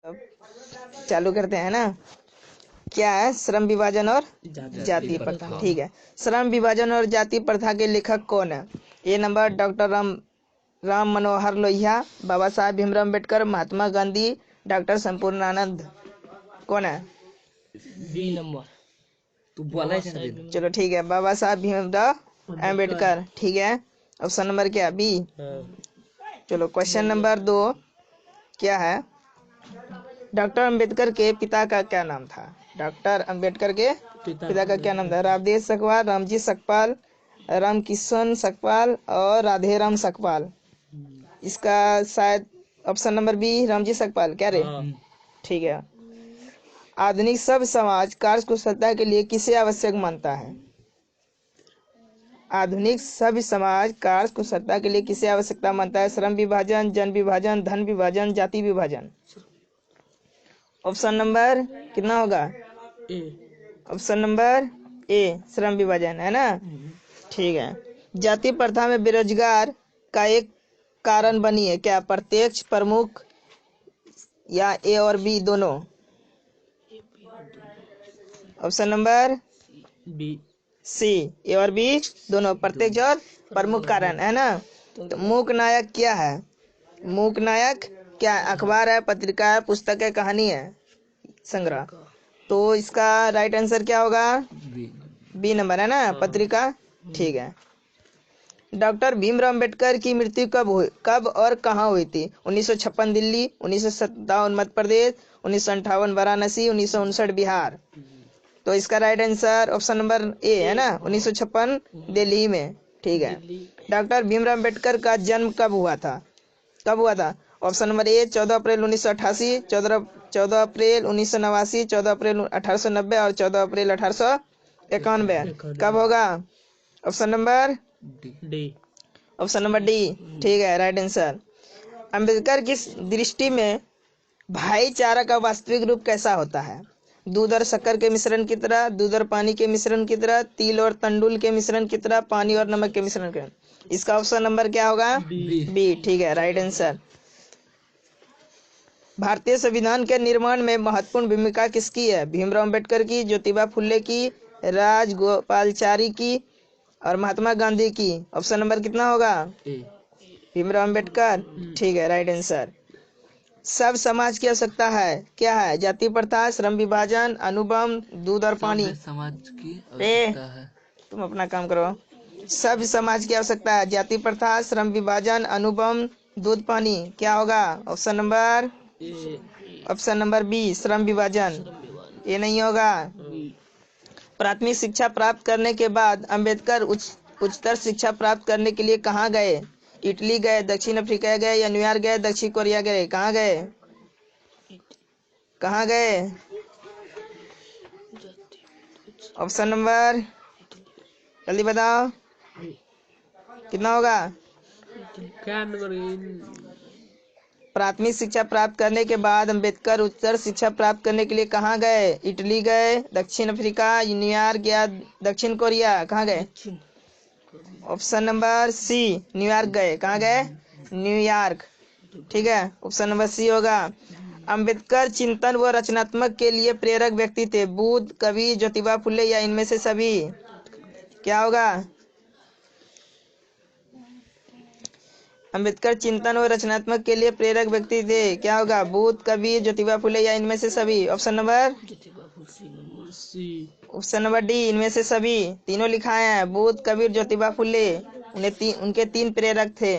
अब चालू करते हैं ना। क्या है? श्रम विभाजन और जाति प्रथा। ठीक है। श्रम विभाजन और जाति प्रथा के लेखक कौन है? A number doctor Ram Manohar Lohia, Baba Saheb Bhimrao Ambedkar, Mahatma Gandhi, doctor Sampurnanand. कौन है? B number. तू बोला है चलो ठीक है, बाबा साहब भीमराव अम्बेडकर। ठीक है, ऑप्शन नंबर क्या? बी। चलो क्वेश्चन नंबर 2 क्या है? डॉक्टर अंबेडकर के पिता का क्या नाम था? डॉक्टर अंबेडकर के पिता का क्या नाम था? रामदेव सकपाल, रामजी सकपाल, रामकिशन सकपाल और राधेराम सकपाल। इसका शायद option number B, Ramji Sakpal. क्या रे? ठीक है। आधुनिक सब समाज कार्य कुशलता के लिए किसे आवश्यक मानता है? आधुनिक सभ्य समाज कार्य कुशलता के लिए किसे आवश्यकता मानता है? श्रम विभाजन, जन विभाजन, धन विभाजन, जाति विभाजन। ऑप्शन नंबर कितना होगा? ऑप्शन नंबर ए, श्रम विभाजन, है ना? ठीक है। जाति प्रथा में बेरोजगार का एक कारण बनी है क्या? प्रत्यक्ष, प्रमुख या ए और बी दोनों? ऑप्शन नंबर बी, सी, ए और बी दोनों, प्रत्यक्ष और प्रमुख कारण, है ना? तो मूक नायक क्या है? मूक नायक क्या है? अखबार है, पत्रिका है, पुस्तक है, कहानी है, संग्रह। तो इसका राइट आंसर क्या होगा? बी नंबर, है ना? पत्रिका। ठीक है। डॉक्टर भीमराव अम्बेडकर की मृत्यु कब और कहाँ हुई थी? 1956 दिल्ली, 1957 मध्य प्रदेश, 1958 वाराणसी, 1959 बिहार। तो इसका राइट आंसर ऑप्शन नंबर ए, है ना? 1956 दिल्ली में। ठीक है। डॉक्टर भीमराव अम्बेडकर का जन्म कब हुआ था? कब हुआ था? ऑप्शन नंबर ए 14 अप्रैल 1988, 14 अप्रैल 1989, 14 अप्रैल 1890 और 14 अप्रैल 1891। कब होगा? Option number D. Option number D. ठीक है, राइट आंसर। अम्बेडकर की दृष्टि में भाईचारा का वास्तविक रूप कैसा होता है? दूध और शक्कर के मिश्रण की तरह, दूध और पानी के मिश्रण की तरह, तिल और तंडुल के मिश्रण की तरह, पानी और नमक के मिश्रण के। इसका ऑप्शन नंबर क्या होगा? बी। ठीक है, राइट आंसर। भारतीय संविधान के निर्माण में महत्वपूर्ण भूमिका किसकी है? भीमराव अम्बेडकर की, ज्योतिबा फुले की, राजगोपालाचारी की और महात्मा गांधी की। ऑप्शन नंबर कितना होगा? भीमराव अम्बेडकर। ठीक है, राइट आंसर। सब समाज की आवश्यकता है क्या है? जाति प्रथा, श्रम विभाजन, अनुबंध, दूध और पानी। समाज की आवश्यकता है। तुम अपना काम करो। सब समाज की आवश्यकता है, जाति प्रथा, श्रम विभाजन, अनुबंध, दूध, पानी। क्या होगा? ऑप्शन नंबर बी, श्रम विभाजन। ये नहीं होगा। प्राथमिक शिक्षा प्राप्त करने के बाद अंबेडकर उच्चतर शिक्षा प्राप्त करने के लिए कहाँ गए? इटली गए, दक्षिण अफ्रीका गए या न्यूयॉर्क गए, दक्षिण कोरिया गए? कहाँ गए? कहाँ गए? ऑप्शन नंबर जल्दी बताओ, कितना होगा? क्या नंबर? प्राथमिक शिक्षा प्राप्त करने के बाद अंबेडकर उच्चतर शिक्षा प्राप्त करने के लिए कहाँ गए? इटली गए, दक्षिण अफ्रीका, न्यूयॉर्क या दक्षिण कोरिया? कहाँ गए? ऑप्शन नंबर सी, न्यूयॉर्क गए। कहाँ गए? न्यूयॉर्क। ठीक है, ऑप्शन नंबर सी होगा। अंबेडकर चिंतन व रचनात्मक के लिए प्रेरक व्यक्ति थे? बुद्ध, कबीर, ज्योतिबा फुले या इनमें से सभी? क्या होगा? अंबेडकर चिंतन और रचनात्मक के लिए प्रेरक व्यक्ति थे, क्या होगा? बुद्ध, कबीर, ज्योतिबा फुले या इनमें से सभी? Option number option number D, इनमें से सभी। तीनों लिखाए हैं, बुद्ध, कबीर, ज्योतिबा फुले। उनके 3 प्रेरक थे,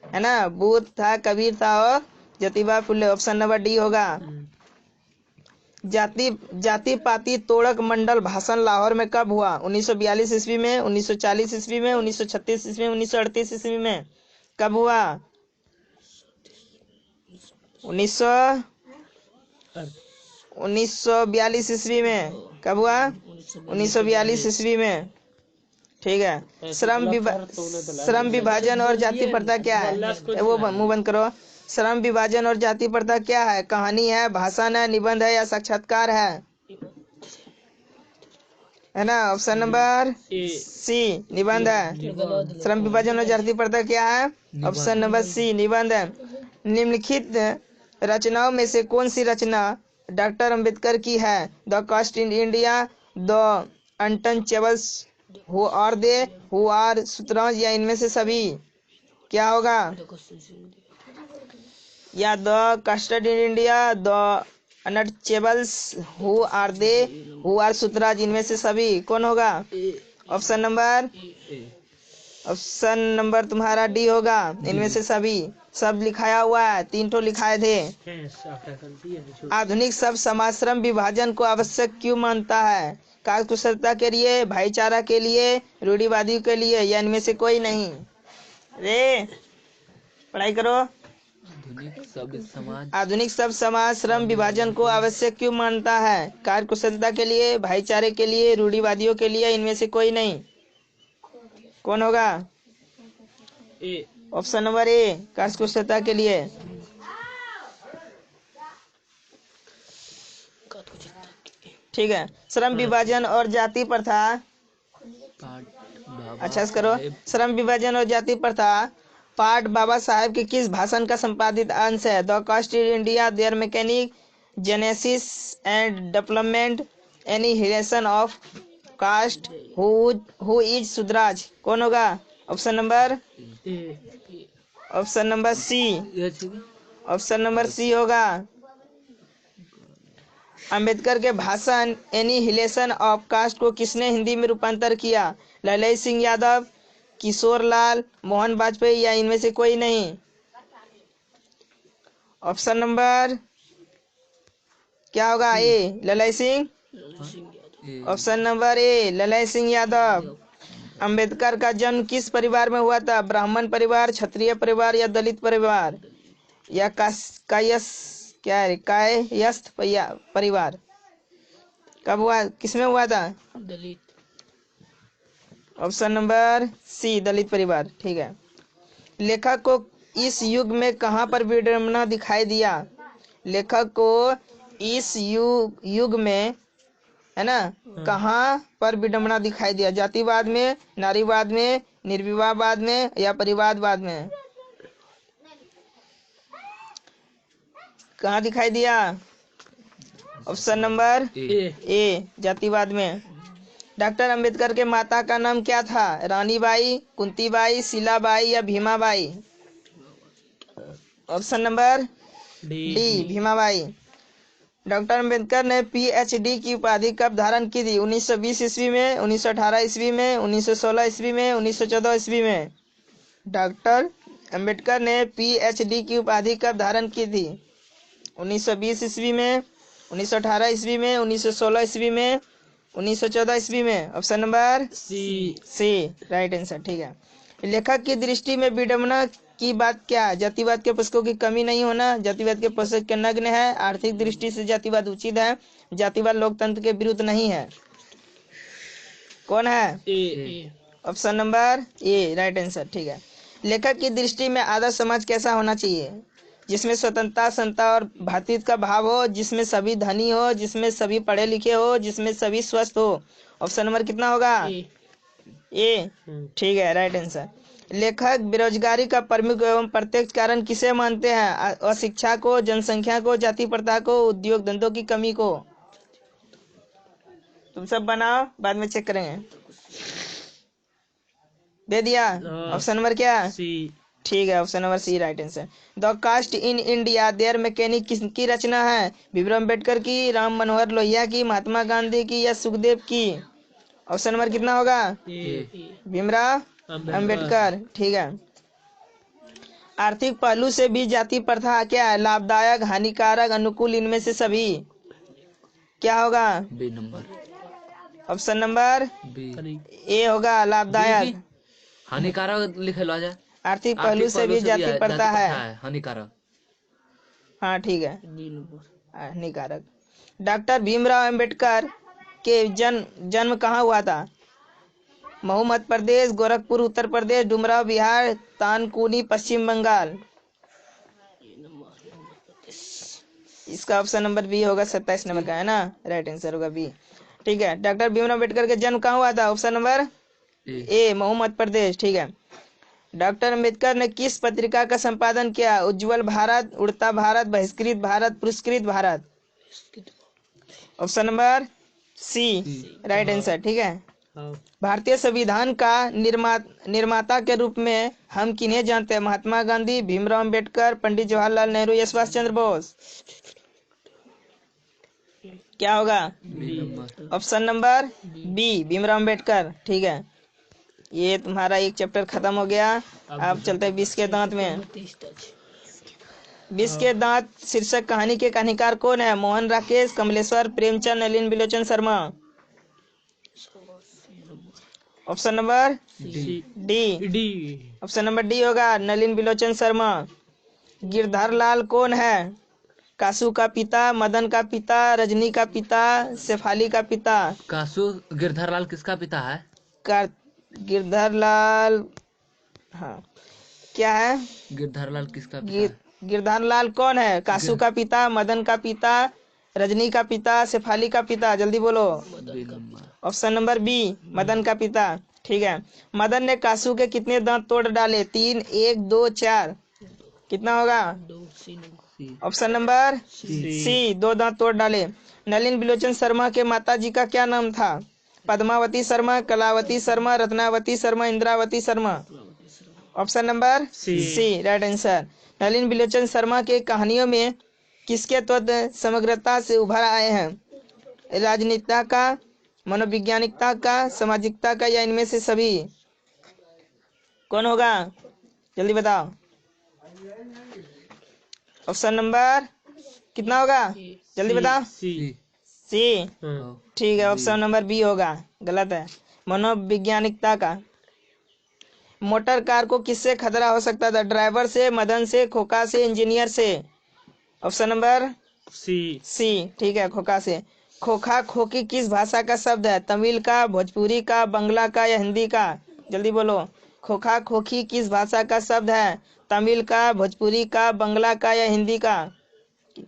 है ना? बुद्ध था, कबीर था और Jyotiba Phule. Option number D होगा। जाति पाति तोड़क मंडल भाषण लाहौर में कब हुआ? 1942 ईस्वी में, 1940 ईस्वी में, 1936 ईस्वी में, 1938 ईस्वी में? कब हुआ? 1942 ईस्वी में। कब हुआ? 1942 ईस्वी में। ठीक है। श्रम विभाजन और जाति प्रथा क्या है? वो मुंह बंद करो। श्रम विभाजन और जाति प्रथा क्या है? कहानी है, भाषण है, निबंध है या साक्षात्कार है ना? ऑप्शन नंबर सी, निबंध है। श्रम विभाजन और जाति प्रथा क्या है? ऑप्शन नंबर सी, निबंध है। निम्नलिखित रचनाओं में से कौन सी रचना डॉक्टर अंबेडकर की है? The caste in India, the untouchables, who are they, who are शतरंज, या इनमें से सभी? क्या होगा? या the caste in India, the untouchables, who are they, who are शतरंज, इनमें से सभी? कौन होगा? ऑप्शन नंबर तुम्हारा डी होगा, इनमें से सभी। सब लिखाया हुआ है, 3 ठो लिखाए थे। आधुनिक सब समाजश्रम विभाजन को आवश्यक क्यों मानता है? कार्य कुशलता के लिए, भाईचारा के लिए, रूढ़िवादी के लिए, या इनमें से कोई नहीं? रे पढ़ाई करो। आधुनिक सब समाज श्रम विभाजन को आवश्यक क्यों मानता है? कार्य कुशलता के लिए, भाईचारे के लिए, रूढ़िवादियों के लिए, इनमें से कोई नहीं? कौन होगा? ऑप्शन नंबर ए, कार्य कुशलता के लिए। ठीक है। श्रम विभाजन और जाति प्रथा, अच्छा करो। श्रम विभाजन और जाति प्रथा पाठ बाबा साहेब के किस भाषण का संपादित अंश है? The caste in India, their mechanic, genesis and development, annihilation of caste, who is Sudhraj? कौन होगा? Option number C. Option number C होगा। अंबेडकर के भाषण एनिहिलेशन ऑफ कास्ट को किसने हिंदी में रूपांतर किया? ललई सिंह यादव, किशोर लाल, मोहन वाजपेयी, या इनमें से कोई नहीं? ऑप्शन नंबर क्या होगा? A, Lalai Singh. Option number A, Lalai Singh Yadav. Ambedkar का जन्म किस परिवार में हुआ था? ब्राह्मण परिवार, क्षत्रिय परिवार, या दलित परिवार, या कायस्थ परिवार? कब हुआ, किसमें हुआ था? दलित। ऑप्शन नंबर सी, दलित परिवार। ठीक है। लेखक को इस युग में कहां पर विडंबना दिखाई दिया? लेखक को इस युग में, है ना, कहां पर विडंबना दिखाई दिया? जातिवाद में, नारीवाद में, निर्विवाहवाद में, या परिवारवाद में? कहाँ दिखाई दिया? ऑप्शन नंबर ए, जातिवाद में। डॉक्टर अंबेडकर के माता का नाम क्या था? रानीबाई, कुंतीबाई, शीलाबाई, या Bhimabai? Option number D, Bhimabai. Doctor Ambedkar ने पीएचडी की उपाधि कब धारण की थी? 1920 ईस्वी में, 1918 ईस्वी में, 1916 ईस्वी में, 1914 ईस्वी में? डॉक्टर अंबेडकर ने पीएचडी की उपाधि कब धारण की थी? 1920 ईस्वी में, 1918 ईस्वी में, 1916 ईस्वी में, 1914 ईस्वी में? Option number C, right answer. ठीक है। लेखक की दृष्टि में विडंबना की बात क्या है? जातिवाद के पुस्तकों की कमी नहीं होना, जातिवाद के पुस्तक के नग्न है, आर्थिक दृष्टि से जातिवाद उचित है, जातिवाद लोकतंत्र के विरुद्ध नहीं है? कौन है? ऑप्शन नंबर ए, राइट आंसर। ठीक है। लेखक की दृष्टि में आदर्श समाज कैसा होना चाहिए? जिसमें स्वतंत्रता, समता और भ्रातृत्व का भाव हो, जिसमें सभी धनी हो, जिसमें सभी पढ़े लिखे हो, जिसमें सभी स्वस्थ हो? ऑप्शन नंबर कितना होगा? ए। ठीक है, राइट आंसर। लेखक बेरोजगारी का प्रमुख एवं प्रत्यक्ष कारण किसे मानते हैं? अशिक्षा को, जनसंख्या को, जाति प्रथा को, उद्योग धंधों की कमी को? तुम सब बनाओ, बाद में चेक करेंगे। दे दिया? ऑप्शन नंबर क्या? ठीक है, option number C, right answer. The caste in India, their mechanic किसकी रचना है? भीमराव अम्बेडकर की, राम मनोहर लोहिया की, महात्मा गांधी की, या सुखदेव की? ऑप्शन नंबर कितना होगा? भीमराव अम्बेडकर। ठीक है। आर्थिक पहलू से भी जाति प्रथा क्या है? लाभदायक, हानिकारक, अनुकूल, इनमें से सभी? क्या होगा? B number. Option number A होगा, लाभदायक। हानिकारक लिखे लो जाए। आर्थिक पहलू से भी जाति प्रथा है, हानिकारक। हाँ ठीक है, हानिकारक। डॉक्टर भीमराव अंबेडकर के जन्म कहाँ हुआ था? महू मध्य प्रदेश, गोरखपुर उत्तर प्रदेश, डुमराव बिहार, तानकुनी पश्चिम बंगाल? इसका ऑप्शन नंबर बी होगा, 27 नंबर का है ना, राइट आंसर होगा बी। ठीक है। डॉक्टर भीमराव अम्बेडकर का जन्म कहाँ हुआ था? ऑप्शन नंबर ए, महू मध्य प्रदेश। ठीक है। डॉक्टर अंबेडकर ने किस पत्रिका का संपादन किया? उज्जवल भारत, उड़ता भारत, बहिष्कृत भारत, पुरस्कृत Bharat. Option number C right answer. ठीक है। हाँ। भारतीय संविधान का निर्माता के रूप में हम किन्हें जानते हैं? महात्मा गांधी, भीमराव अंबेडकर, पंडित जवाहरलाल नेहरू या सुभाष चंद्र बोस। क्या होगा? Option number B Bhimrao Ambedkar. ठीक है, ये तुम्हारा एक चैप्टर खत्म हो गया। अब चलते हैं 20 के दांत में। 20 के दांत शीर्षक कहानी के कहानीकार कौन है? Mohan Rakesh, Kamleshwar, Premchand, Nalin Bilochan Sharma. Option number D. Option number D होगा, नलिन बिलोचन शर्मा। गिरधर लाल कौन है? कासू का पिता, मदन का पिता, रजनी का पिता, शेफाली का पिता। कासू गिरधर लाल किसका पिता है? गिरधर लाल, हाँ क्या है? गिरधर लाल किसका पिता है? गिरधर लाल कौन है? कासू का पिता, मदन का पिता, रजनी का पिता, शेफाली का पिता। जल्दी बोलो। ऑप्शन नंबर बी मदन का पिता। ठीक है। मदन ने कासू के कितने दांत तोड़ डाले? 3, 1, 2, 4। कितना होगा? ऑप्शन नंबर सी 2 दांत तोड़ डाले। नलिन बिलोचन शर्मा के माता जी का क्या नाम था? Padmavati Sharma, Kalavati Sharma, Ratnavati Sharma, Indravati Sharma. Option number C right answer. Nalin Bilochan Sharma के कहानियों में किसके तत्व समग्रता से उभर आए हैं? राजनीतिता का, मनोवैज्ञानिकता का, सामाजिकता का या इनमें से सभी? कौन होगा? जल्दी बताओ। ऑप्शन नंबर कितना होगा? जल्दी बताओ। सी। ठीक है, ऑप्शन नंबर बी होगा। गलत है, मनोवैज्ञानिकता का। मोटर कार को किससे खतरा हो सकता था? ड्राइवर से, मदन से, खोखा से, इंजीनियर से। Option number C. ठीक है, खोखा से। खोखा खोखी किस भाषा का शब्द है? तमिल का, भोजपुरी का, बंगला का या हिंदी का? जल्दी बोलो। खोखा खोखी किस भाषा का शब्द है? तमिल का, भोजपुरी का, बंगला का या हिंदी का?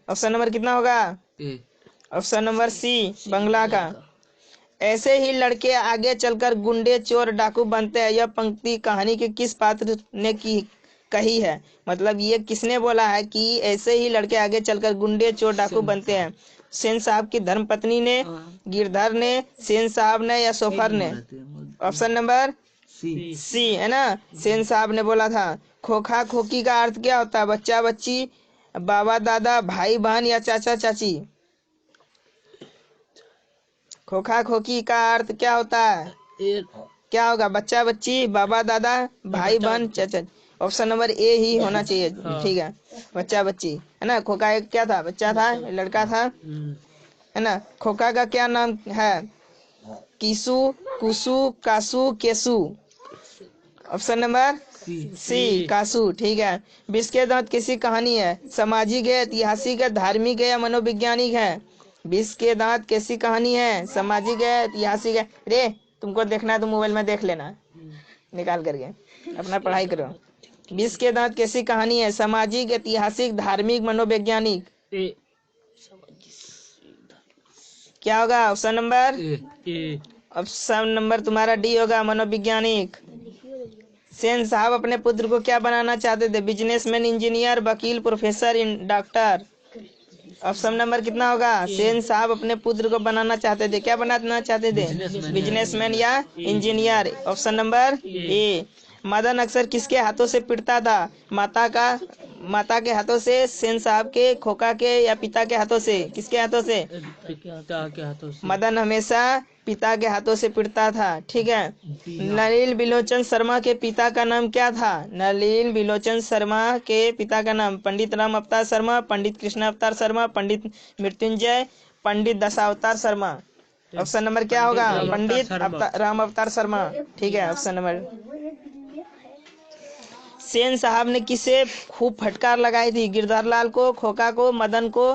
ऑप्शन नंबर कितना होगा? ऑप्शन नंबर सी बंगला का। ऐसे ही लड़के आगे चलकर गुंडे, चोर, डाकू बनते हैं। यह पंक्ति कहानी के किस पात्र ने कही है? मतलब ये किसने बोला है कि ऐसे ही लड़के आगे चलकर गुंडे, चोर, डाकू बनते हैं? सेन साहब की धर्मपत्नी ने, गिरधर ने, सेन साहब ने या सोफर ने? ऑप्शन नंबर सी है ना, सेन साहब ने बोला था। खोखा खोखी का अर्थ क्या होता है? बच्चा बच्ची, बाबा दादा, भाई बहन या चाचा चाची? खोखा खोखी का अर्थ क्या होता है? क्या होगा? बच्चा बच्ची, बाबा दादा, भाई बहन, चाचा। ऑप्शन नंबर ए ही होना चाहिए। ठीक है, बच्चा बच्ची है ना। खोखा एक क्या था? बच्चा था, लड़का था, है ना। खोखा का क्या नाम है? किसु, कुसु, कासु, केसु। ऑप्शन नंबर सी कासू। ठीक है। 20 के दांत किसी कहानी है? सामाजिक है, ऐतिहासिक है, धार्मिक है या मनोवैज्ञानिक है? 20 के दांत कैसी कहानी है? सामाजिक है, ऐतिहासिक है? रे तुमको देखना है तो मोबाइल में देख लेना, निकाल करके अपना पढ़ाई करो। 20 के दांत कैसी कहानी है? सामाजिक, ऐतिहासिक, धार्मिक, मनोवैज्ञानिक? क्या होगा? ऑप्शन नंबर ऑप्शन नंबर तुम्हारा डी होगा, मनोवैज्ञानिक। सेन साहब अपने पुत्र को क्या बनाना चाहते थे? बिजनेसमैन, इंजीनियर, वकील, प्रोफेसर, डॉक्टर? ऑप्शन नंबर कितना होगा? सेन साहब अपने पुत्र को बनाना चाहते थे, क्या बनाना चाहते थे? बिजनेसमैन या इंजीनियर? ऑप्शन नंबर ए। मदन अक्सर किसके हाथों से पिटता था? माता के हाथों से, सेन साहब के, खोखा के या पिता के हाथों से? किसके हाथों से? मदन हमेशा पिता के हाथों से पिटता था। ठीक है। नलिन बिलोचन शर्मा के पिता का नाम क्या था? नलिन बिलोचन शर्मा के पिता का नाम पंडित राम अवतार शर्मा, पंडित कृष्ण अवतार शर्मा, पंडित मृत्युंजय, पंडित दशावतार शर्मा? ऑप्शन नंबर क्या होगा? पंडित राम अवतार शर्मा। ठीक है, ऑप्शन नंबर। सेन साहब ने किसे खूब फटकार लगाई थी? गिरधर लाल को, खोखा को, मदन को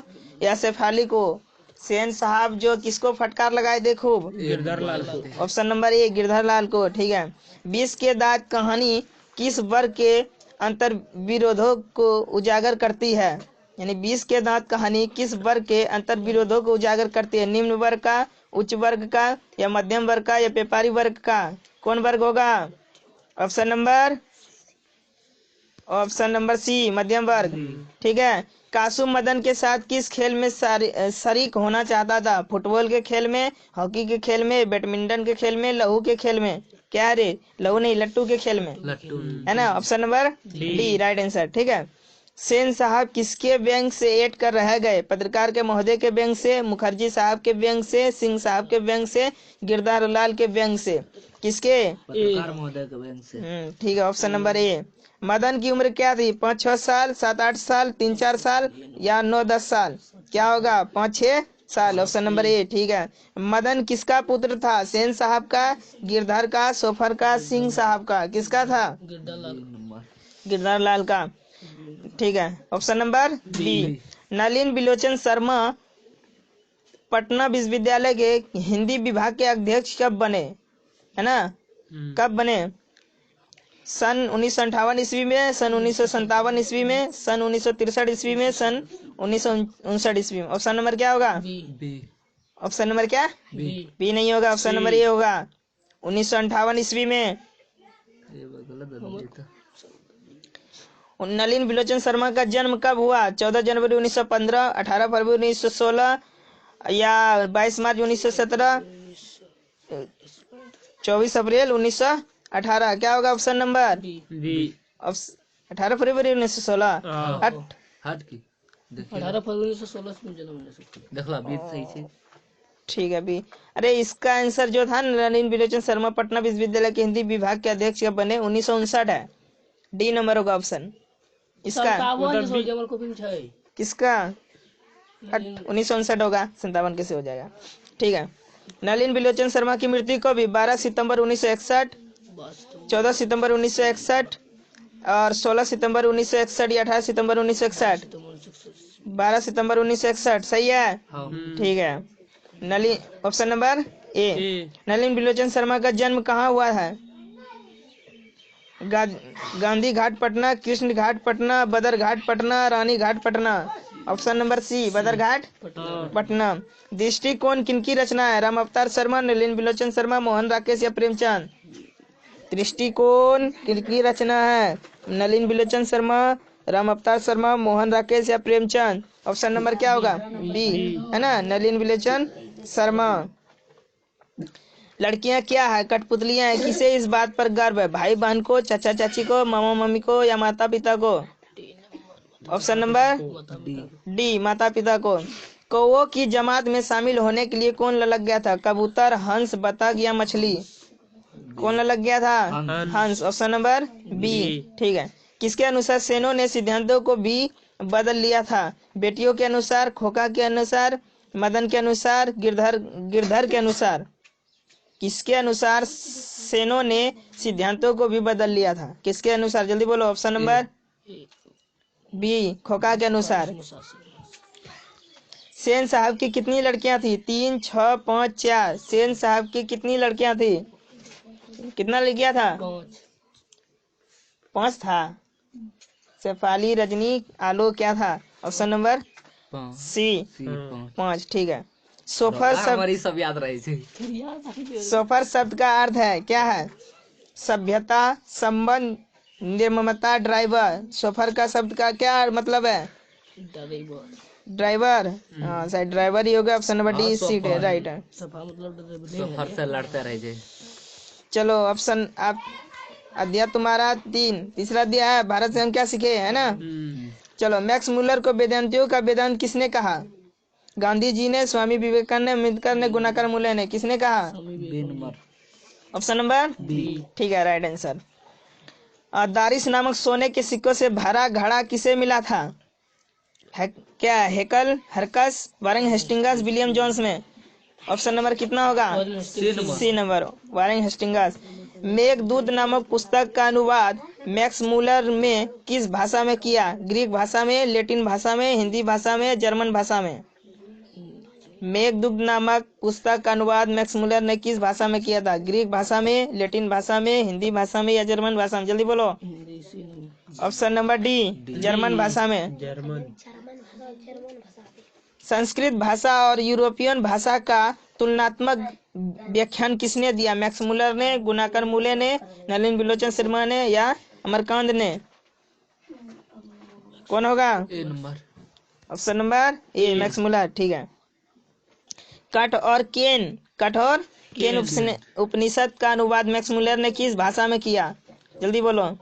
या शेफाली को? सेन साहब जो किसको फटकार लगाए थे खूब? गिरधर लाल को। ऑप्शन नंबर ए गिरधर लाल को। ठीक है। 20 के दांत कहानी किस वर्ग के अंतर विरोधों को उजागर करती है? यानी 20 के दांत कहानी किस वर्ग के अंतर विरोधों को उजागर करती है? निम्न वर्ग का, उच्च वर्ग का या मध्यम वर्ग का या व्यापारी वर्ग का? कौन वर्ग होगा? Option number option number C मध्यम वर्ग। ठीक है। कासु मदन के साथ किस खेल में शरीक होना चाहता था? फुटबॉल के खेल में, हॉकी के खेल में, बैडमिंटन के खेल में, लहू के खेल में? क्या है रे? लहू नहीं, लट्टू के खेल में, लट्टू। है ना? Option number D right answer. ठीक है। सेन साहब किसके व्यंग से ऐड कर रह गए? पत्रकार के महोदय के व्यंग से, मुखर्जी साहब के व्यंग से, सिंह साहब के व्यंग से, गिरधार लाल के व्यंग से? किसके? पत्रकार महोदय के बैंक से। ठीक है। ऑप्शन नंबर ए। मदन की उम्र क्या थी? 5-6 साल, 7-8 साल, 3-4 साल या 9-10 साल? क्या होगा? 5-6 साल। ऑप्शन नंबर ए। ठीक है। मदन किसका पुत्र था? सेन साहब का, गिरधर का, सोफर का, सिंह साहब का? किसका था? गिरधर लाल का। ठीक है। Option number B. Nalin Bilochan Sharma Patna विश्वविद्यालय के हिंदी विभाग के अध्यक्ष कब बने? है ना? कब बने? सन 1958 ईस्वी में, सन 1957 ईस्वी में, सन 1963 ईस्वी में, सन 1959 ईस्वी में? ऑप्शन नंबर क्या होगा? ऑप्शन नंबर क्या? बी नहीं होगा, ऑप्शन नंबर ए होगा। 1958 ईस्वी में। नलिन बिलोचन शर्मा का जन्म कब हुआ? 14 जनवरी 1915, 18 फरवरी 1916 या 22 मार्च 1917, 24 अप्रैल 1918? क्या होगा ऑप्शन नंबर? 18 फरवरी 1916। हट की 18 फरवरी 1916 में जन्म देखला बीत सही से। ठीक है भी। अरे इसका आंसर जो था, नलिन बिलोचन शर्मा पटना विश्वविद्यालय के हिंदी विभाग के अध्यक्ष कब बने? 1959 है। डी नंबर होगा ऑप्शन इसका। किसका? 1959 होगा, 57 कैसे हो जाएगा? ठीक है। नलिन बिलोचन शर्मा की मृत्यु कब हुई? 12 सितंबर 1961, 14 सितंबर 1961 और 16 सितंबर 1961 या 18 सितंबर 1961? 12 सितंबर 1961 सही है। ठीक है। Nalin option number A. Nalin Bilochan Sharma का जन्म कहाँ हुआ है? गांधी घाट पटना, कृष्ण घाट पटना, बदर घाट पटना, रानी घाट पटना? ऑप्शन नंबर सी बदर घाट पटना। दृष्टिकोण किनकी रचना है? राम अवतार शर्मा, नलिन बिलोचन शर्मा, मोहन राकेश या प्रेमचंद? दृष्टिकोण किनकी रचना है? नलिन बिलोचन शर्मा, राम अवतार शर्मा, मोहन राकेश या प्रेमचंद? ऑप्शन नंबर क्या होगा? बी, है ना? नलिन बिलोचन शर्मा। लड़कियां क्या है? कठपुतलियां हैं। किसे इस बात पर गर्व है? भाई बहन को, चाचा चाची को, मामा मम्मी को या माता पिता को? ऑप्शन नंबर डी माता पिता को। कौओं की जमात में शामिल होने के लिए कौन ललक गया था? कबूतर, हंस, बतख या मछली? कौन ललक गया था? हंस। Option number B. ठीक है। किसके अनुसार सेनों ने सिद्धांतों को भी बदल लिया था? बेटियों के अनुसार, खोखा के अनुसार, मदन के अनुसार, गिरधर के अनुसार? किसके अनुसार सेनों ने सिद्धांतों को भी बदल लिया था? किसके अनुसार? जल्दी बोलो। ऑप्शन नंबर बी खोखा के अनुसार। सेन साहब की कितनी लड़कियां थी? 3, 6, 5, 4? सेन साहब की कितनी लड़कियां थी? कितना लड़कियां था? 5 था। शेफाली, रजनी, आलो क्या था? Option number C 5। ठीक है। सोफर सब याद रहे। सोफर शब्द का अर्थ है क्या है? सभ्यता, संबंध, निर्ममता, ड्राइवर? सोफर का शब्द का क्या मतलब है? ड्राइवर। हाँ शायद ड्राइवर ही होगा। ऑप्शन नंबर डी सीट है राइट है। सफर से लड़ते रहे। चलो ऑप्शन आप अध्याय तुम्हारा 3, तीसरा अध्याय है भारत से हम क्या सीखे, है ना? चलो। मैक्स मुलर को वेदांतियों का वेदांत किसने कहा? गांधी जी ने, स्वामी विवेकानंद ने, अम्बेडकर ने, गुणाकर मूल्य ने? किसने कहा? ऑप्शन नंबर ठीक है राइट आंसर। दारिस नामक सोने के सिक्कों से भरा घड़ा किसे मिला था? क्या हेकल, हरकस, वारेन हेस्टिंगस, विलियम जोन्स में? ऑप्शन नंबर कितना होगा? C number Warren Hastings. Meghdoot नामक पुस्तक का अनुवाद मैक्स मुलर में किस भाषा में किया? ग्रीक भाषा में, लैटिन भाषा में, हिंदी भाषा में, जर्मन भाषा में? मेघदूत नामक पुस्तक का अनुवाद मैक्स मुलर ने किस भाषा में किया था? ग्रीक भाषा में, लैटिन भाषा में, हिंदी भाषा में या जर्मन भाषा में? जल्दी बोलो। ऑप्शन नंबर डी जर्मन भाषा में। संस्कृत भाषा और यूरोपियन भाषा का तुलनात्मक व्याख्यान किसने दिया? मैक्स मुलर ने, गुणाकर मूल्य ने, नलिन बिलोचन शर्मा ने या अमरकांत ने? कौन होगा? A number. Option number A Max Muller. ठीक है। कठ और केन उपनिषद का अनुवाद मैक्स मुलर ने किस भाषा में किया? जल्दी बोलो।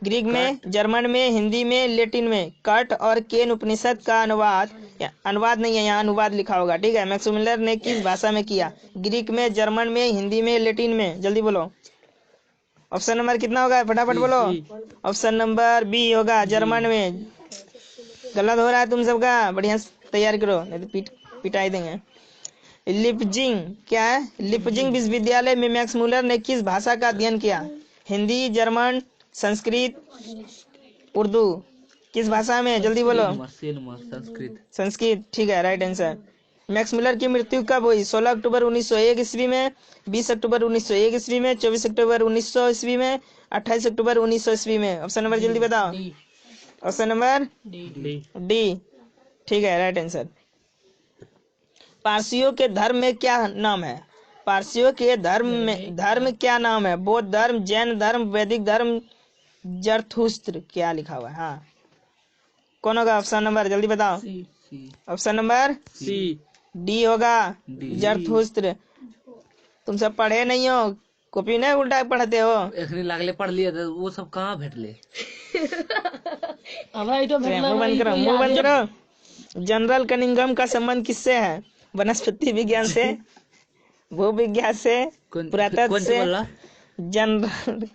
ग्रीक में, जर्मन में, हिंदी में, लैटिन में। कठ और केन उपनिषद का अनुवाद नहीं है, यहाँ अनुवाद लिखा होगा। ठीक है। मैक्स मुलर ने किस भाषा में किया? ग्रीक में, जर्मन में, हिंदी में, लैटिन में। जल्दी बोलो। ऑप्शन नंबर कितना होगा? फटाफट बोलो। ऑप्शन नंबर बी होगा, जर्मन में। गलत हो रहा है तुम सबका, बढ़िया से तैयार करो नहीं तो पिटाई देंगे। लिपजिंग क्या है? लिपजिंग विश्वविद्यालय में मैक्स मुलर ने किस भाषा का अध्ययन किया? हिंदी, जर्मन, संस्कृत, उर्दू। किस भाषा में? जल्दी बोलो। संस्कृत। संस्कृत। ठीक है, राइट आंसर। मैक्स मुलर की मृत्यु कब हुई? 16 अक्टूबर 1901 ईस्वी में, 20 अक्टूबर 1901 ईस्वी में, 24 अक्टूबर 1900 ईस्वी में, 28 अक्टूबर 1900 ईस्वी में। ऑप्शन नंबर जल्दी बताओ। Option number D. ठीक है, राइट आंसर। पारसियों के धर्म में क्या नाम है? पारसियों के धर्म क्या नाम है? बौद्ध धर्म, जैन धर्म, वैदिक धर्म, जरथुस्त्र। क्या लिखा हुआ है? हाँ, कौन होगा? ऑप्शन नंबर जल्दी बताओ। Option number C. डी होगा, जरथुस्त्र। तुम सब पढ़े नहीं हो, कॉपी नहीं उल्टा पढ़ते हो। एखनी लागले पढ़ लिया था, वो सब कहाँ भेटले? मुंह बंद करो, मुंह बंद करो। जनरल कनिंघम का संबंध किससे है? वनस्पति विज्ञान से, भूविज्ञान से, पुरातत्व से। जनरल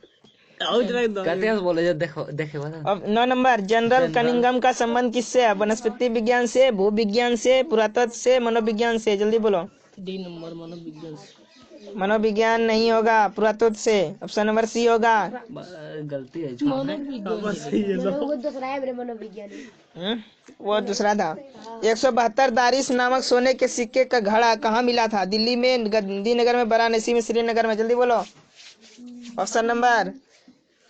बोले देखो देखे बता। अब 9 नंबर, जनरल कनिंघम का संबंध किससे है? वनस्पति विज्ञान से, भूविज्ञान से, पुरातत्व से, मनोविज्ञान से। जल्दी बोलो। डी नंबर, मनोविज्ञान। मनोविज्ञान नहीं होगा, पुरातत्व से। ऑप्शन नंबर सी होगा। गलती है। वो दूसरा था। 172 दारिश नामक सोने के सिक्के का घड़ा कहाँ मिला था? दिल्ली में, गांधीनगर में, वाराणसी में, श्रीनगर में। जल्दी बोलो। ऑप्शन नंबर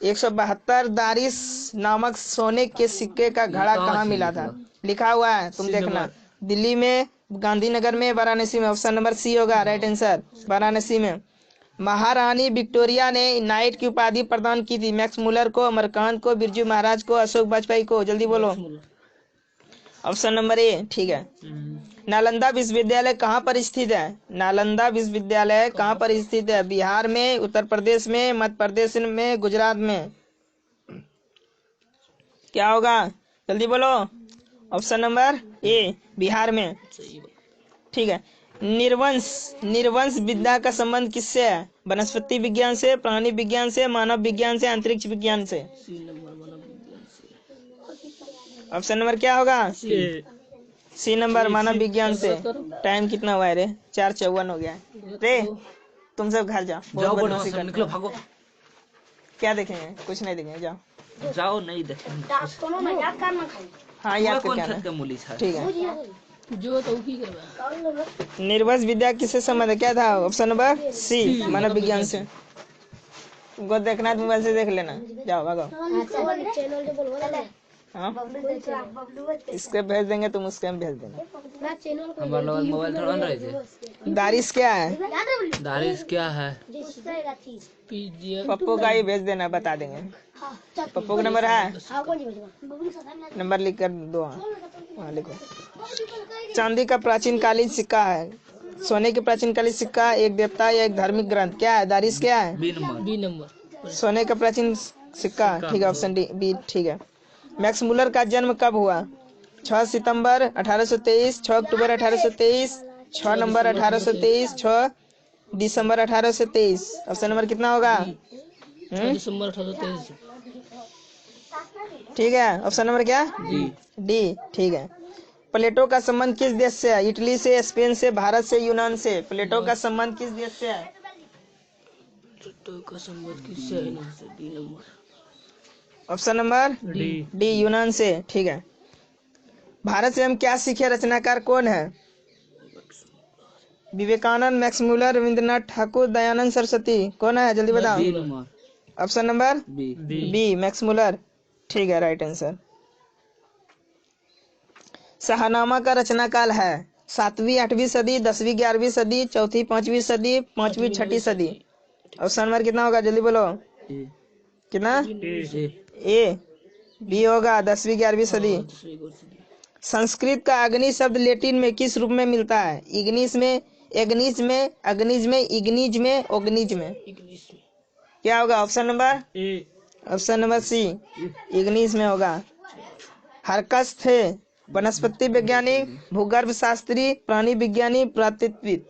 172 दारिश नामक सोने के सिक्के का घड़ा कहाँ मिला था? लिखा हुआ है, तुम देखना। दिल्ली में, गांधीनगर में, वाराणसी में। ऑप्शन नंबर सी होगा, राइट आंसर, वाराणसी में। महारानी विक्टोरिया ने नाइट की उपाधि प्रदान की थी मैक्स मुलर को, अमरकांत को, बिरजू महाराज को, अशोक वाजपेयी को। जल्दी बोलो। ऑप्शन नंबर ए। ठीक है। नालंदा विश्वविद्यालय कहाँ पर स्थित है? नालंदा विश्वविद्यालय कहाँ पर स्थित है? बिहार में, उत्तर प्रदेश में, मध्य प्रदेश में, गुजरात में। क्या होगा? जल्दी बोलो। ऑप्शन नंबर ए, बिहार में। ठीक है। निर्वंश विद्या का संबंध किससे है? वनस्पति विज्ञान से, प्राणी विज्ञान से, मानव विज्ञान से, अंतरिक्ष विज्ञान से। ऑप्शन नंबर क्या होगा? सी नंबर, मानव विज्ञान से। टाइम कितना हुआ है रे? 4:54 हो गया रे। तुम सब घर जाओ, बहुत बदमाशी करते हो। निकलो, भागो। क्या देखेंगे? कुछ नहीं देखेंगे, जाओ। जाओ, नहीं देखेंगे। हाँ, याद करके आना। ठीक है। निर्वंश विद्या किससे संबंध है? क्या था? ऑप्शन नंबर सी, मानव विज्ञान से। तुमको देखना है, मोबाइल से देख लेना। जाओ, भागो। हाँ, इसके भेज देंगे, तुम उसके हम भेज देंगे। हमारा मोबाइल थोड़ा ऑन रहे थे। दारिश क्या है? दारिश क्या है? पप्पू का ही भेज देना, बता देंगे। पप्पू का नंबर है? नंबर लिख कर दो। हाँ, लिखो। चांदी का प्राचीन कालीन सिक्का है, सोने के प्राचीन कालीन सिक्का, एक देवता या एक धार्मिक ग्रंथ। क्या है? दारिश क्या है? B number. सोने का प्राचीन सिक्का। ठीक है, ऑप्शन डी, बी। ठीक है। मैक्स मुलर का जन्म कब हुआ? 6 सितंबर 1823, 6 अक्टूबर 1823, 6 नवंबर 1823, 6 दिसंबर 1823। ऑप्शन नंबर कितना होगा? 6 दिसंबर 1823। ठीक है। ऑप्शन नंबर क्या? डी। ठीक है। प्लेटो का संबंध किस देश से है? इटली से, स्पेन से, भारत से, यूनान से। प्लेटो का संबंध किस देश से है? प्लेटो का संबंध किससे है? D number. Option number D, यूनान से। ठीक है। भारत से हम क्या सीखे रचनाकार कौन है? Vivekanand, Max Muller, Rabindranath Thakur, Dayanand Saraswati. कौन है? जल्दी बताओ। Option number B, Max Muller. ठीक है, राइट आंसर। शाहनामा का रचना काल है 7वीं 8वीं सदी, 10वीं 11वीं सदी, 4वीं 5वीं सदी, 5वीं 6वीं सदी। ऑप्शन नंबर कितना होगा? जल्दी बोलो। कितना? ए। बी होगा 10वीं 11वीं सदी। संस्कृत का अग्नि शब्द लेटिन में किस रूप में मिलता है? इग्निस में, एग्निस में, अग्निज में, इग्निज में, ओग्निज में। क्या होगा option number A. Option number C, इग्निस में होगा। हरकस थे वनस्पति वैज्ञानिक, भूगर्भ शास्त्री, प्राणी विज्ञानी, पुरातत्वविद।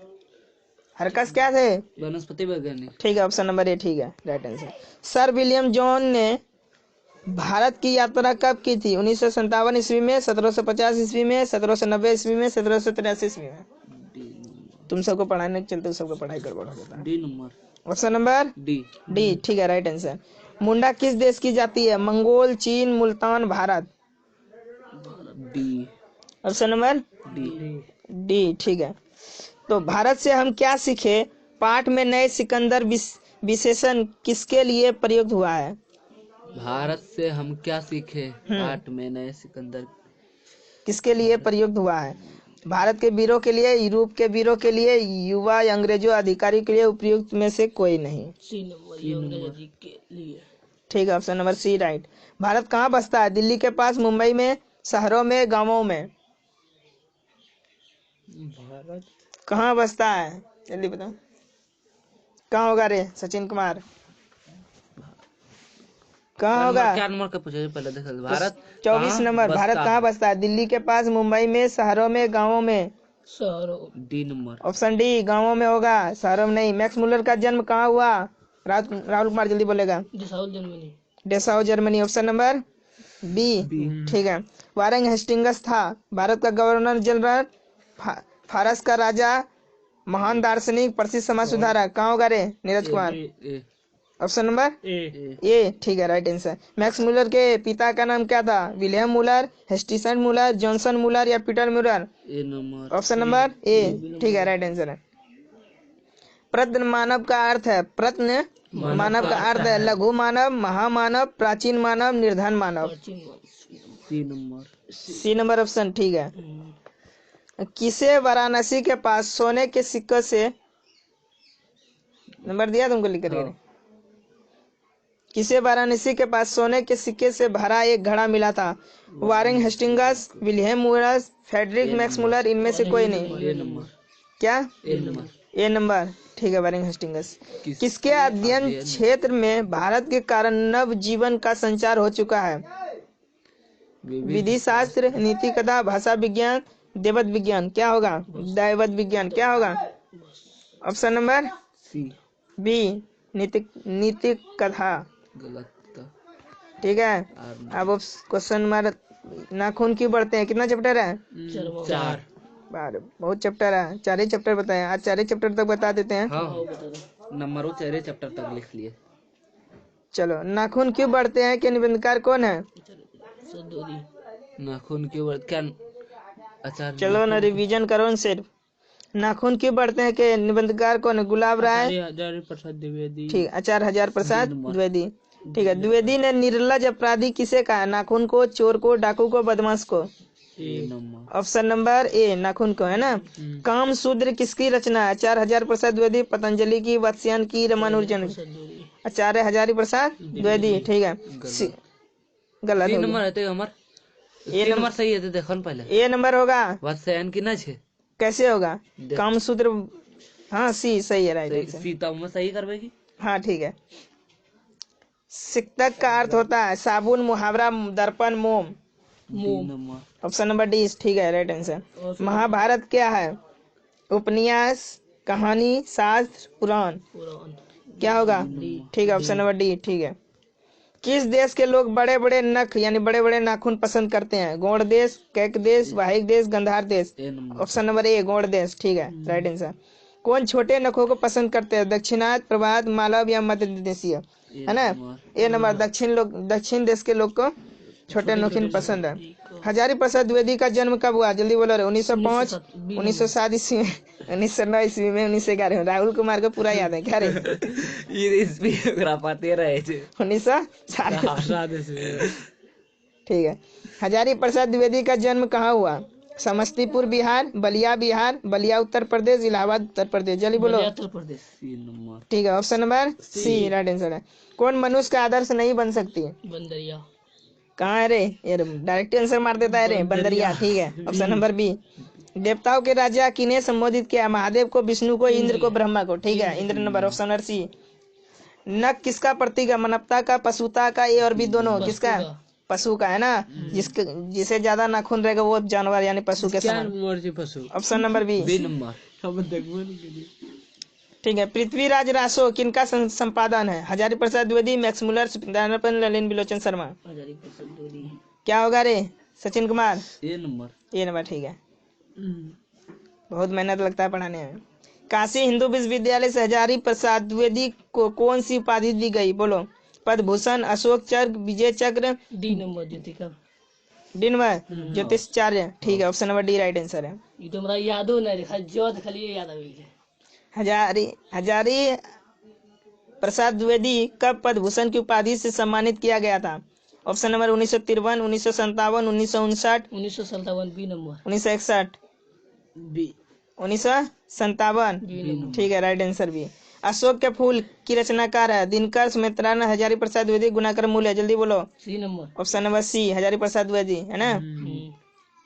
हरकस क्या थे? वनस्पति वैज्ञानिक। ठीक है, ऑप्शन नंबर ए ठीक है, right answer. Sir William John ने भारत की यात्रा कब की थी? 1957 ईस्वी में, 1750 ईस्वी में, 1790 ईस्वी में, 1783 ईस्वी में। तुम सबको पढ़ाने के चलते सबको पढ़ाई गड़बड़ हो जाता है। D number. Option number D ठीक है, राइट आंसर। मुंडा किस देश की जाति है? मंगोल, चीन, Multan, Bharat. D. Option number D ठीक है। तो भारत से हम क्या सीखे पाठ में नए सिकंदर विशेषण किसके लिए प्रयुक्त हुआ है? भारत से हम क्या सीखे पाठ में नए सिकंदर किसके लिए प्रयुक्त हुआ है? भारत के वीरों के लिए, यूरोप के वीरों के लिए, युवा अंग्रेजों अधिकारियों के लिए, उपयुक्त में से कोई नहीं। ठीक है, option number C right. Bharat कहाँ बसता है? दिल्ली के पास, मुंबई में, शहरों में, गांवों में। भारत कहाँ बसता है? जल्दी बताओ कहाँ होगा रे सचिन कुमार? कहाँ होगा? क्या नंबर का पूछे पहले देखा भारत 24 नंबर। भारत कहाँ बसता है? दिल्ली के पास, मुंबई में, शहरों में, गांवों में। D number. ऑप्शन डी गांवों में होगा, शहरों में नहीं। मैक्स मुलर का जन्म कहाँ हुआ? राहुल कुमार जल्दी बोलेगा। डेसाउ जर्मनी। ऑप्शन नंबर बी ठीक है। वारेन हेस्टिंग्स था भारत का गवर्नर जनरल, फारस का राजा, महान दार्शनिक, प्रसिद्ध समाज सुधारक। कहाँ होगा रे नीरज कुमार? ऑप्शन नंबर ए ठीक है, राइट आंसर। मैक्स मुलर के पिता का नाम क्या था? विलियम मुलर, हेस्टिसन मुलर, जॉनसन मुलर या पीटर मुलर? ए नंबर। ऑप्शन नंबर ए ठीक है, राइट आंसर है। प्रत्न मानव का अर्थ है? प्रत्न मानव का अर्थ है लघु मानव, महामानव, प्राचीन मानव, निर्धन मानव। सी नंबर ऑप्शन ठीक है। किसे वाराणसी के पास सोने के सिक्कों से नंबर दिया तुमको लिख कर? किसे वाराणसी के पास सोने के सिक्के से भरा एक घड़ा मिला था? वारेन हेस्टिंग्स, विलियम मुलर, फ्रेडरिक मैक्स मुलर, इनमें से कोई नहीं। क्या? ए नंबर ठीक है, वारेन हेस्टिंग्स। किसके अध्ययन क्षेत्र में भारत के कारण नव जीवन का संचार हो चुका है? विधि शास्त्र, नीति कथा, भाषा विज्ञान, देवत विज्ञान। क्या होगा? दैवत विज्ञान। क्या होगा? ऑप्शन नंबर बी नीति कथा। गलत। ठीक है, अब क्वेश्चन नंबर नाखून क्यों बढ़ते हैं? कितना चैप्टर है? 4। बहुत चैप्टर है, 4 ही चैप्टर बताए। आज 4 ही चैप्टर तक बता देते हैं। हाँ, नंबर 4 चैप्टर तक लिख लिए। चलो, नाखून क्यों बढ़ते हैं के निबंधकार कौन है? नाखून क्यों बढ़ते क्या? अच्छा चलो ना रिवीजन करो सिर्फ। नाखून क्यों बढ़ते हैं के निबंधकार कौन है? गुलाब राय, आचार्य प्रसाद द्विवेदी। ठीक, आचार्य हजार प्रसाद द्विवेदी। ठीक है, द्विवेदी ने निर्लज अपराधी किसे कहा? नाखून को, चोर को, डाकू को, बदमाश को। ऑप्शन नंबर ए नाखून को है ना। काम सूत्र किसकी रचना है? आचार्य हजार प्रसाद द्विवेदी, पतंजलि की, वत्स्यायन की, रामानुजन की। आचार्य हजारी प्रसाद द्विवेदी। ठीक है, गलत हो गया। ए नंबर सही है, देखो न पहले। ए नंबर होगा। वत्स्यायन की ना छे कैसे होगा? काम सूत्र। हाँ सी सही है, राइट। सीता में सही करवेगी। हाँ ठीक है। सिक्तक का अर्थ होता है साबुन, मुहावरा, दर्पण, मोम। ऑप्शन नंबर डी ठीक है, राइट आंसर। महाभारत क्या है? उपन्यास, कहानी, शास्त्र, पुराण। क्या होगा? ठीक है, ऑप्शन नंबर डी ठीक है। किस देश के लोग बड़े बड़े नख यानी बड़े बड़े नाखून पसंद करते हैं? गौड़ देश, कैक देश, वाहिक देश, गंधार देश। ऑप्शन नंबर ए गौड़ देश। ठीक है, राइट आंसर। कौन छोटे नखों को पसंद करते हैं? दक्षिणात, प्रभात, मालव या मध्य देशीय? है ना, ए नंबर दक्षिण देश के लोग को छोटे नखून पसंद है। हजारी प्रसाद द्विवेदी का जन्म कब हुआ? जल्दी बोलो रे। 1905, 1907 ईस्वी में, 1909 ईस्वी में, 1911 में। राहुल कुमार को पूरा याद है क्या रे? 1907 ईस्वी। ठीक है, हजारी प्रसाद द्विवेदी का जन्म कहाँ हुआ? समस्तीपुर बिहार, बलिया बिहार, बलिया उत्तर प्रदेश, इलाहाबाद उत्तर प्रदेश। जल्दी बोलो। उत्तर प्रदेश। ठीक है, option number C right answer है। कौन मनुष्य का आदर्श नहीं बन सकती? बंदरिया। कहाँ है रे? ये डायरेक्ट आंसर मार देता है रे बंदरिया। ठीक है, ऑप्शन नंबर बी। देवताओं के राजा किन्हें संबोधित किया? महादेव को, विष्णु को, इंद्र को, ब्रह्मा को। ठीक है, Indra number. Option number C. नख किसका प्रतीक है? मानवता का, पशुता का? ए और बी दोनों? किसका? पशु का है ना। जिसे ज्यादा नाखून रहेगा वो जानवर यानी पशु के समान। पशु। Option number B. B number. ठीक है, पृथ्वीराज रासो किनका संपादन है? हजारी प्रसाद द्विवेदी, मैक्स मुलर, दानपन, ललिन बिलोचन शर्मा। क्या होगा रे सचिन कुमार? A number. ये नंबर। ठीक है, बहुत मेहनत लगता है पढ़ाने में। काशी हिंदू विश्वविद्यालय से हजारी प्रसाद द्विवेदी को कौन सी उपाधि दी गई? बोलो। पद्म भूषण, अशोक चक्र, विजय चक्र? डी नंबर ज्योतिका। डी नंबर ज्योतिषाचार्य। ठीक है, option number D right answer है। ये तो हमरा यादो नहीं रखा, जो खाली याद आ गई है। हजारी प्रसाद द्विवेदी कब पद्म भूषण की उपाधि से सम्मानित किया गया था? Option number 1953, 1957, 1959, 1957। B number. 1961, B 1957। ठीक है, राइट आंसर भी। अशोक के फूल की रचनाकार है? दिनकर, सुमित्रा, हजारी प्रसाद द्विवेदी, गुणाकर मूल है? जल्दी बोलो। C number. Option number C Hazari Prasad Dwivedi है ना।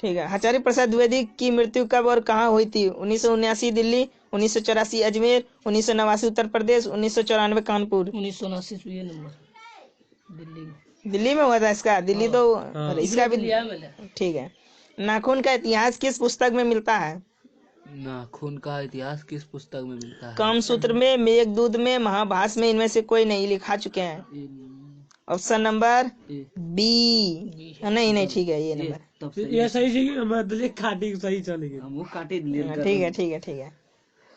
ठीक है, हजारी प्रसाद द्विवेदी की मृत्यु कब और कहाँ हुई थी? 1979 दिल्ली, 1984 अजमेर, 1989 उत्तर प्रदेश, 1994 कानपुर। 1979 नंबर दिल्ली। दिल्ली में हुआ था इसका? दिल्ली तो इसका भी। लिया मैंने। ठीक है, नाखून का इतिहास किस पुस्तक में मिलता है? नाखून का इतिहास किस पुस्तक में मिलता है? कामसूत्र में, मेघदूत में, महाभाष्य में? इनमें से कोई नहीं, लिखा चुके हैं। Option number B. नहीं नहीं, ठीक है, ये नंबर ये सही है। काटे सही चलेगी, हम वो काटे ठीक है। ठीक है, ठीक है,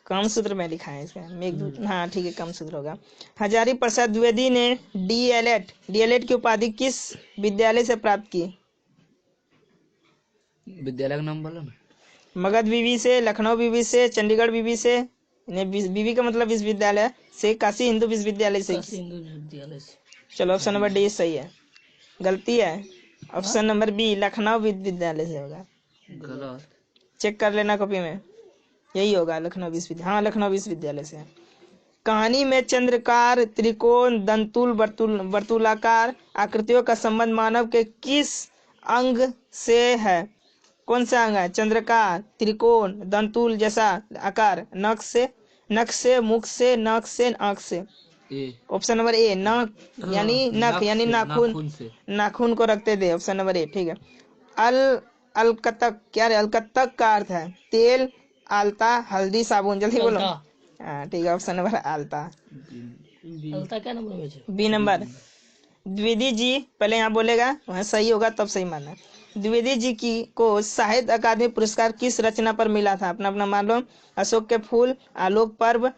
कामसूत्र में लिखा है इसका, मेघदूत। हाँ ठीक है, कामसूत्र होगा। हजारी प्रसाद द्विवेदी ने डीएलएड की उपाधि किस विद्यालय से प्राप्त की? विद्यालय का नाम बोलो ना। मगध विवि से, लखनऊ विवि से, चंडीगढ़ विवि से? विवि का मतलब विश्वविद्यालय से, काशी हिंदू विश्वविद्यालय से? चलो, ऑप्शन नंबर डी सही है। गलती है, ऑप्शन नंबर बी लखनऊ विश्वविद्यालय से होगा। गलत। चेक कर लेना कॉपी में, यही होगा लखनऊ विश्वविद्यालय। हाँ, लखनऊ विश्वविद्यालय से। कहानी में चंद्रकार, त्रिकोण, दंतुल, वर्तुलाकार आकृतियों का संबंध मानव के किस अंग से है? कौन सा अंग है? चंद्रकार, त्रिकोण, दंतुल जैसा आकार, नख से, मुख से, नाक से, आंख से? ऑप्शन नंबर ए नाक यानी नख यानी नाखून, नाखून को रखते थे। ऑप्शन नंबर ए। ठीक है, अलकतक क्या है? अलकतक का अर्थ है तेल, आलता, हल्दी, साबुन? जल्दी बोलो। हाँ ठीक है, ऑप्शन नंबर आलता। आलता क्या नंबर में? B number. द्विवेदी जी पहले यहाँ बोलेगा, वहाँ सही होगा तब सही मानना। द्विवेदी जी को साहित्य अकादमी पुरस्कार किस रचना पर मिला था? अपना अपना मान लो। अशोक के फूल, आलोक पर्व,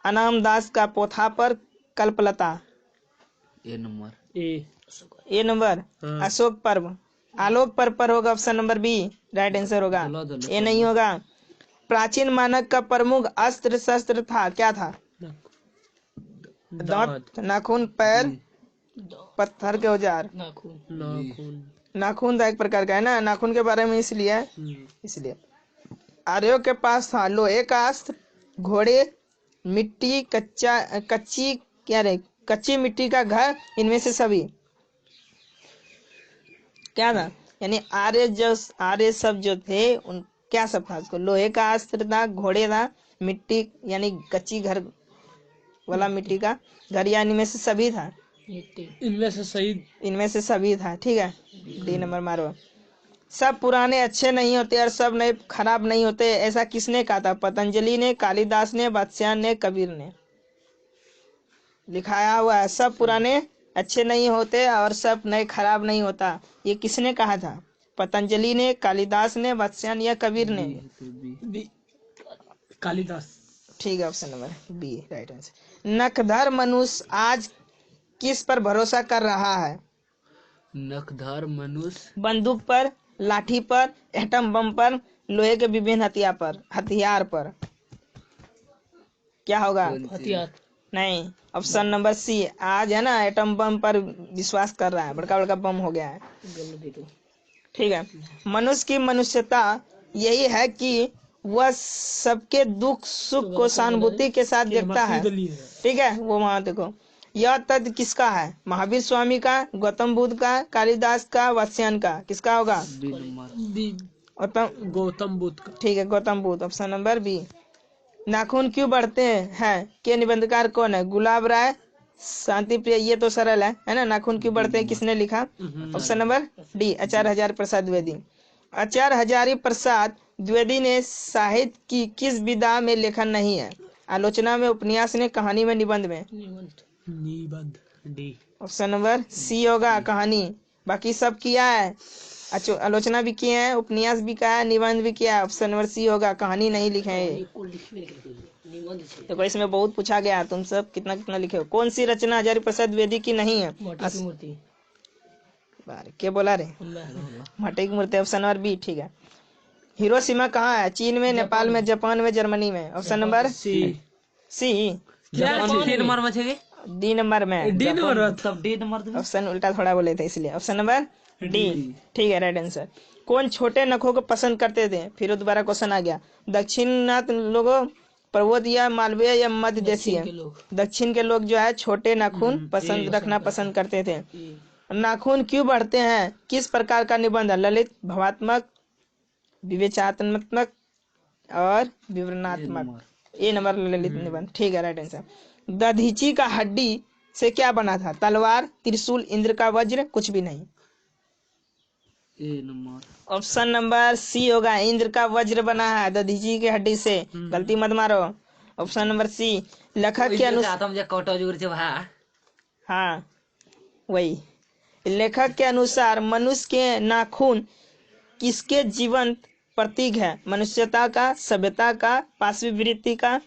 अनाम दास का पोथा पर, Kalpalata? A number. A number Ashok Parv. Alok Parv पर होगा, option number B right answer होगा। ए नहीं होगा। प्राचीन मानव का प्रमुख अस्त्र शस्त्र था, क्या था? दांत, नाखून, पैर, पत्थर के औजार? नाखून था एक प्रकार का, है ना। नाखून के बारे में इसलिए आर्यों के पास था लोहे का अस्त्र, घोड़े, मिट्टी, कच्ची मिट्टी का घर, इनमें से सभी? क्या था? यानी आर्य सब जो थे उन क्या सब था? उसको लोहे का अस्त्र था, घोड़े था, मिट्टी यानी कच्ची घर वाला मिट्टी का घर, या इनमें से सभी था? इनमें से सभी था। ठीक है, डी नंबर मारो। सब पुराने अच्छे नहीं होते और सब नए खराब नहीं होते, ऐसा किसने कहा था? पतंजलि ने, कालिदास ने, वात्स्यायन ने, कबीर ने? लिखाया हुआ है सब पुराने अच्छे नहीं होते और सब नए खराब नहीं होता, ये किसने कहा था? पतंजलि ने, कालिदास ने, वात्स्यायन या कबीर ने? कालिदास। ठीक है, option number B right answer. नखधर मनुष्य आज किस पर भरोसा कर रहा है? नखधर मनुष्य बंदूक पर, लाठी पर, एटम बम पर, लोहे के विभिन्न हथियार पर? क्या होगा? हथियार। नहीं, ऑप्शन नंबर सी आज है ना एटम बम पर विश्वास कर रहा है, बड़का बड़का बम हो गया है। ठीक है, मनुष्य की मनुष्यता यही है कि वह सबके दुख सुख को सहानुभूति के साथ देखता है। ठीक है, वो वहां देखो। यह तथ्य किसका है? महावीर स्वामी का, गौतम बुद्ध का, कालिदास का, वात्स्यायन का? किसका होगा? बी नंबर गौतम बुद्ध का। ठीक है, Gautam Buddha, option number B. नाखून क्यों बढ़ते हैं के निबंधकार कौन है? गुलाब राय, शांति प्रिय, ये तो सरल है ना। नाखून क्यों बढ़ते हैं किसने लिखा? ऑप्शन नंबर डी, आचार्य हजारी प्रसाद द्विवेदी। आचार्य हजारी प्रसाद द्विवेदी ने साहित्य की किस विधा में लेखन नहीं है? आलोचना में, उपन्यास में, कहानी में, निबंध में? निबंध, डी। ऑप्शन नंबर सी होगा, कहानी। बाकी सब किया है, आलोचना भी किए हैं, उपन्यास भी किया है, निबंध भी किया है। ऑप्शन नंबर सी होगा, कहानी नहीं लिखे हैं। देखो इसमें बहुत पूछा गया, तुम सब कितना कितना लिखे हो। कौन सी रचना हजारी प्रसाद द्विवेदी की नहीं है? क्या बोला रे? माटी की मूर्ति, ऑप्शन नंबर बी। ठीक है। हिरोशिमा कहाँ है? चीन में, नेपाल में, जापान में, जर्मनी में? Option number C. D number में छे डी नंबर में, डी नंबर तब डी नंबर ऑप्शन उल्टा थोड़ा बोले थे इसलिए। Option number D. ठीक है, राइट आंसर। कौन छोटे नखों को पसंद करते थे? फिर दोबारा क्वेश्चन आ गया। दक्षिणात लोगों, पर्वत या मालवीय या मध्य देशीय? दक्षिण के लोग जो है छोटे नाखून पसंद रखना पसंद करते थे। नाखून क्यों बढ़ते हैं किस प्रकार का निबंध है? ललित, भावात्मक, विवेचनात्मक और विवरणात्मक? ए नंबर ललित निबंध। ठीक है, राइट आंसर। दधीची का हड्डी से क्या बना था? तलवार, त्रिशूल, इंद्र का वज्र, कुछ भी नहीं? ए नंबर ऑप्शन नंबर सी होगा, इंद्र का वज्र बना है दधीची की हड्डी से। गलती मत मारो। Option number C. लेखक के अनुसार, हाँ वही, लेखक के अनुसार मनुष्य के नाखून किसके जीवंत प्रतीक है? मनुष्यता का, सभ्यता का, पाशवी वृत्ति का,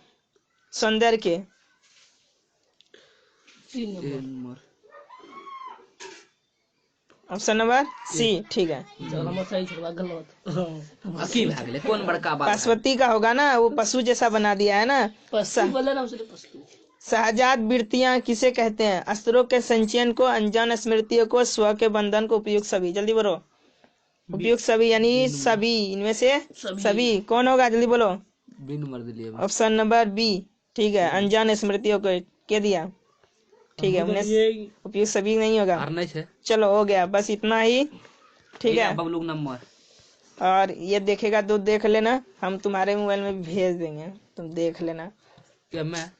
सौंदर्य के? Option number C. ठीक है, कौन बड़का बात पशुपति का होगा ना, वो पशु जैसा बना दिया है ना। सहजात वृत्तियां किसे कहते हैं? अस्त्रों के संचयन को, अनजान स्मृतियों को, स्व के बंधन को, उपयुक्त सभी? जल्दी बोलो। उपयुक्त सभी यानी सभी, इनमें से सभी कौन होगा? जल्दी बोलो। बी नंबर दिलिए ऑप्शन नंबर बी। ठीक है, अनजान स्मृतियों को क्या दिया? ठीक है, उपयुक्त सभी नहीं होगा। चलो हो गया, बस इतना ही। ठीक है, नंबर और ये देखेगा तो देख लेना, हम तुम्हारे मोबाइल में भी भेज देंगे, तुम देख लेना। क्या मैं